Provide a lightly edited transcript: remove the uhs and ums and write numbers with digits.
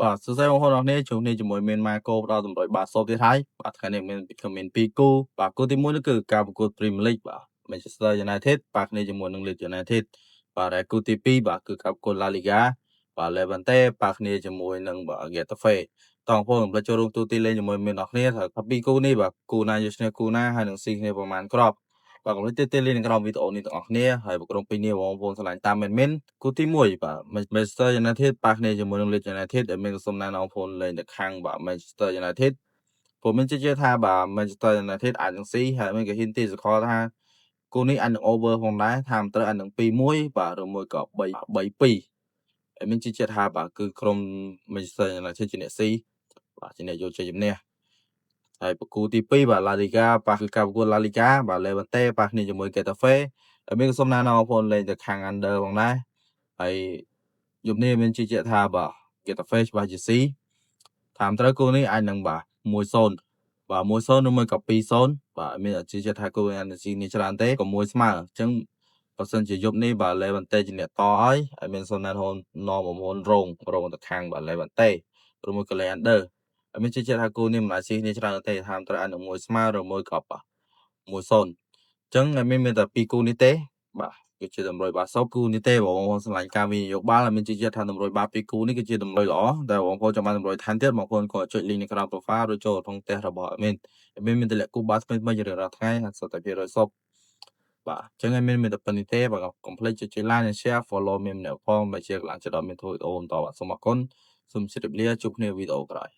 បាទសួស្តីបងប្អូនអរគ្នាជួបគ្នាជាមួយមានម៉ាកូផ្ដល់តម្រុយបាទសោបទៀតហើយបាទថ្ងៃនេះមាន2គូបាទគូទី1នោះគឺការប្រកួត Premier League បាទ Manchester United បាទគ្នាជាមួយនឹង Leeds United បាទហើយគូទី2បាទគឺការប្រកួត La Liga បាទ Levante បាទគ្នាជាមួយនឹងបាទ Getafe តោះបងប្អូនកុំភ្លេចចូលរួមទូទីលេងជាមួយមានអ្នកគ្នាថា2គូនេះបាទគូណាយកឈ្នះគូណាហើយនឹងស៊ីគ្នាប្រមាណគ្រាប់បាទកុំភ្លេចទីលេងនៅក្រោមវីដេអូនេះទាំងអស់គ្នាហើយប្រក្រុមពីរនេះបងប្អូនឆ្លាញ់តាមមែនគូទី1បាទ Manchester United ប៉ះគ្នាជាមួយនឹង Leeds United ដែលមានសុំណែនាំបងប្អូនលេងទៅខាងបាទ Manchester United ผมមានជឿជាក់ថាបាទ Manchester United អាចនឹងស៊ីហើយមានក៏ហ៊ានទីសកលថាគូនេះអាចនឹង over ផងដែរថាមិនត្រូវអាចនឹង2-1បាទឬមួយក៏3-2ហើយមានជឿជាក់ថាបាទគឺក្រុម Manchester United ជាអ្នកស៊ីបាទជាអ្នកយកជ័យជំនះហើយប្រគូទី2បាទ La Liga ប៉ះគឺការប្រកួត La Liga បាទ Levante ប៉ះគ្នាជាមួយ Getafe ហើយមានក៏សុំណែនាំបងប្អូនលេងទៅខាង under ផងដែរហើយយប់នេះមានជឿជាក់ថាបាទ Getafe ច្បាស់ជាស៊ីតាមត្រូវគូនេះអាចនឹងបាទ1-0បាទ1-0ឬមួយក៏2-0បាទមានជឿជាក់ថាគូនេះអាចនឹងស៊ីនេះច្រើនទេក៏មួយស្មើអញ្ចឹងបើសិនជាយប់នេះបាទ Levante ជាអ្នកតហើយមានសុំណែនាំបងប្អូនរងទៅខាងបាទ Levante ឬមួយក៏ under ហើយមានជឿជាក់ថាគូនេះមិនអាចស៊ីគ្នាច្រើនទេតាមត្រូវអាចនឹងមួយស្មើឬមួយក៏បាទ1-0អញ្ចឹងមានតែ2គូនេះទេបាទគឺជាតម្រុយបាល់សោបគូនេះទេបងប្អូនឆ្លាញ់ការវិនិយោគបាល់ហើយមានជឿជាក់ថាតម្រុយបាល់2គូនេះគឺជាតម្រុយល្អតែបងប្អូនចង់បានតម្រុយថែមទៀតបងប្អូនក៏ចុច link នៅក្រោម profile ឬចូលក្នុងផ្ទះរបស់មានតម្លាក់គូបាល់ថ្មីៗរៀងរាល់ថ្ងៃហើយសុទ្ធតែ100សពបាទអញ្ចឹងមានតែប៉ុណ្្នេះទេបាទកុំភ្លេចចុច like និង share follow មានម្នាក់ផងបើជាកន្លងចិត្តដល់មានធ្វើវីដេអូបន្តបាទសូមអរគុណសូមជម្រាបលាជួបគ្នាវីដេអូក្រោយ